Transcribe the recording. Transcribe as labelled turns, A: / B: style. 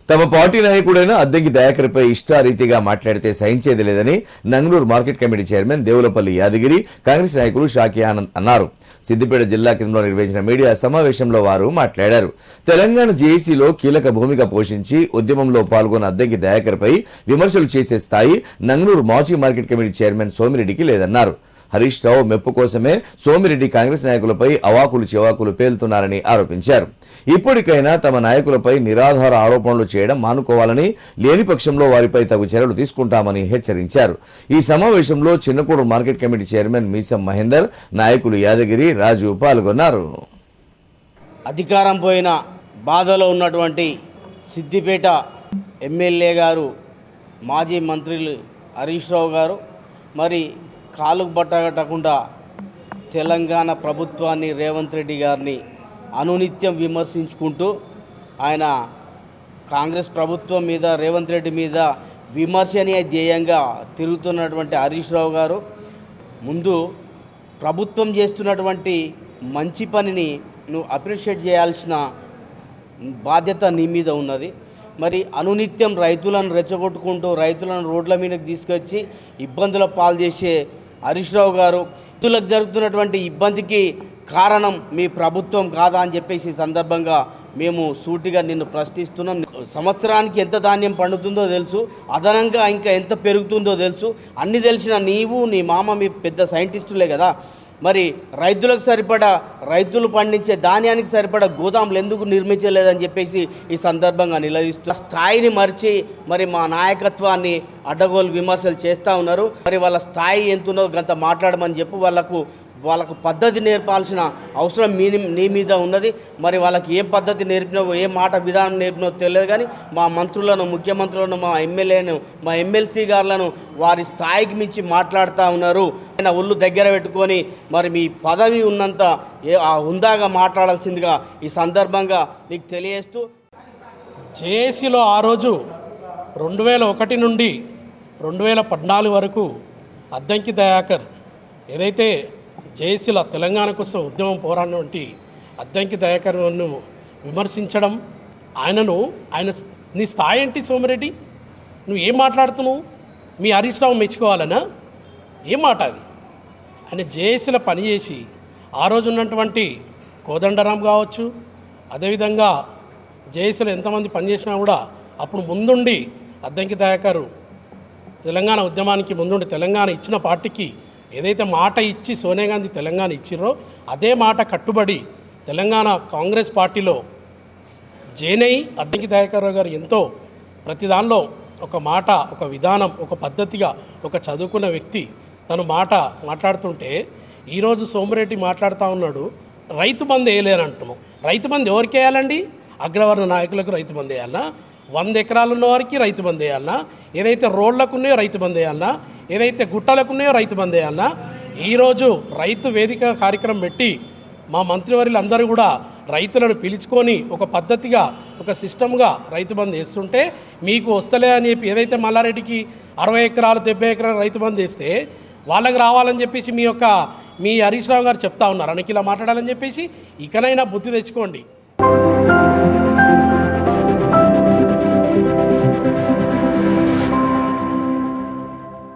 A: తమ పార్టీ నాయకుడైన అద్దంకి దయాకర్పై ఇష్టారీతిగా మాట్లాడితే సహించేది లేదని Nanganur market committee chairman Devulapalli Yadagiri Congress నాయకులు షాకీ ఆనంద్ అన్నారు. సిద్దిపేట జిల్లా కేంద్రంలో నిర్వహించిన మీడియా సమావేశంలో వారు మాట్లాడారు. తెలంగాణ జేఏసీలో కీలక భూమిక పోషించి ఉద్యమంలో పాల్గొన్న అద్దంకి దయాకర్పై విమర్శలు చేసే స్థాయి నంగనూరు మాజీ మార్కెట్ కమిటీ చైర్మన్ సోమిరెడ్డికి లేదన్నారు. హరీష్ రావు మెప్పు కోసమే సోమిరెడ్డి కాంగ్రెస్ నాయకులపై అవాకులు చివాకులు పేలుతున్నారని ఆరోపించారు. ఇప్పటికైనా తమ నాయకులపై నిరాధార ఆరోపణలు చేయడం మానుకోవాలని, లేని పక్షంలో వారిపై తగు చర్యలు తీసుకుంటామని హెచ్చరించారు. ఈ సమావేశంలో చిన్నకూడు మార్కెట్ కమిటీ చైర్మన్ మీసం మహేందర్, నాయకులు యాదగిరి, రాజు పాల్గొన్నారు.
B: అధికారం పోయిన బాధలో ఉన్నటువంటి సిద్దిపేట ఎమ్మెల్యే గారు, మాజీ మంత్రులు హరీష్ రావు గారు మరి కాలుకు బట్టగట్టకుండా తెలంగాణ ప్రభుత్వాన్ని, రేవంత్ రెడ్డి గారిని అనునిత్యం విమర్శించుకుంటూ ఆయన కాంగ్రెస్ ప్రభుత్వం మీద, రేవంత్ రెడ్డి మీద విమర్శనీయ ధ్యేయంగా తిరుగుతున్నటువంటి హరీష్ రావు గారు ముందు ప్రభుత్వం చేస్తున్నటువంటి మంచి పనిని నువ్వు అప్రిషియేట్ చేయాల్సిన బాధ్యత నీ మీద ఉన్నది. మరి అనునిత్యం రైతులను రెచ్చగొట్టుకుంటూ రైతులను రోడ్ల మీదకి తీసుకొచ్చి ఇబ్బందుల పాలు చేసే హరీష్ రావు గారు, రైతులకు జరుగుతున్నటువంటి ఇబ్బందికి కారణం మీ ప్రభుత్వం కాదా అని చెప్పేసి సందర్భంగా మేము సూటిగా నిన్ను ప్రశ్నిస్తున్నాం. సంవత్సరానికి ఎంత ధాన్యం పండుతుందో తెలుసు, అదనంగా ఇంకా ఎంత పెరుగుతుందో తెలుసు. అన్నీ తెలిసిన నీవు, నీ మామ, మీ పెద్ద సైంటిస్టులే కదా. మరి రైతులకు సరిపడా, రైతులు పండించే ధాన్యానికి సరిపడా గోదాములు ఎందుకు నిర్మించలేదని చెప్పేసి ఈ సందర్భంగా నిలదీస్తూ స్థాయిని మరిచి మరి మా నాయకత్వాన్ని అడ్డగోలు విమర్శలు చేస్తూ ఉన్నారు. మరి వాళ్ళ స్థాయి ఎంతున్నో గంత మాట్లాడమని చెప్పి వాళ్ళకు పద్ధతి నేర్పాల్సిన అవసరం నీ మీద ఉన్నది. మరి వాళ్ళకి ఏం పద్ధతి నేర్పినవో, ఏ మాట విధానం నేర్పినో తెలియదు. కానీ మా మంత్రులను, ముఖ్యమంత్రులను, మా ఎమ్మెల్యేను, మా ఎమ్మెల్సీ గారులను వారి స్థాయికి మించి మాట్లాడుతూ ఉన్నారు. ఆయన ఒళ్ళు దగ్గర పెట్టుకొని మరి మీ పదవి ఉన్నంత హుందాగా మాట్లాడాల్సిందిగా ఈ సందర్భంగా నీకు తెలియజేస్తూ,
C: జేఏసీలో ఆ రోజు 2001 నుండి 2014 వరకు అద్దంకి దయాకర్ ఏదైతే జేఏసీలో తెలంగాణ కోసం ఉద్యమం పోరాడినటువంటి అద్దంకి దయాకర్ను విమర్శించడం, ఆయన నీ స్థాయి ఏంటి సోమిరెడ్డి? నువ్వు ఏం మాట్లాడుతున్నావు? మీ హరీష్ రావు మెచ్చుకోవాలనా? ఏం మాట అది? ఆయన జేఏసీలో పనిచేసి ఆ రోజు ఉన్నటువంటి కోదండరాం కావచ్చు, అదేవిధంగా జేఏసీలో ఎంతమంది పనిచేసినా కూడా అప్పుడు ముందుండి అద్దంకి దయాకర్ తెలంగాణ ఉద్యమానికి ముందుండి తెలంగాణ ఇచ్చిన పార్టీకి ఏదైతే మాట ఇచ్చి సోనియా గాంధీ తెలంగాణ ఇచ్చిర్రో అదే మాట కట్టుబడి తెలంగాణ కాంగ్రెస్ పార్టీలో జేనై అద్దంకి దయాకర్ గారు ఎంతో ప్రతి దానిలో ఒక మాట, ఒక విధానం, ఒక పద్ధతిగా ఒక చదువుకున్న వ్యక్తి తను మాట్లాడుతుంటే ఈరోజు సోమిరెడ్డి మాట్లాడుతూ ఉన్నాడు, రైతు బంధు వేయలేనంటున్నాం. రైతు బంధు ఎవరికి వేయాలండి? అగ్రవర్ణ నాయకులకు రైతు బంధు వేయాలన్నా? 100 ఎకరాలు ఉన్న వారికి రైతు బంధు వేయాలన్నా? ఏదైతే రోడ్లకు ఉన్నాయో రైతు బంధు వేయాలన్నా? ఏదైతే గుట్టలకు ఉన్నాయో రైతు బంధు వేయాలన్నా? ఈరోజు రైతు వేదిక కార్యక్రమం పెట్టి మా మంత్రివర్యులు అందరూ కూడా రైతులను పిలుచుకొని ఒక పద్ధతిగా, ఒక సిస్టమ్గా రైతు బంధు వేస్తుంటే మీకు వస్తలే అని చెప్పి ఏదైతే మల్లారెడ్డికి 60 ఎకరాలు 70 ఎకరాలు రైతు బంధు వేస్తే వాళ్ళకి రావాలని చెప్పేసి మీ హరీష్ రావు గారు చెప్తా ఉన్నారు. అనకి ఇలా మాట్లాడాలని చెప్పేసి ఇకనైనా బుద్ధి తెచ్చుకోండి.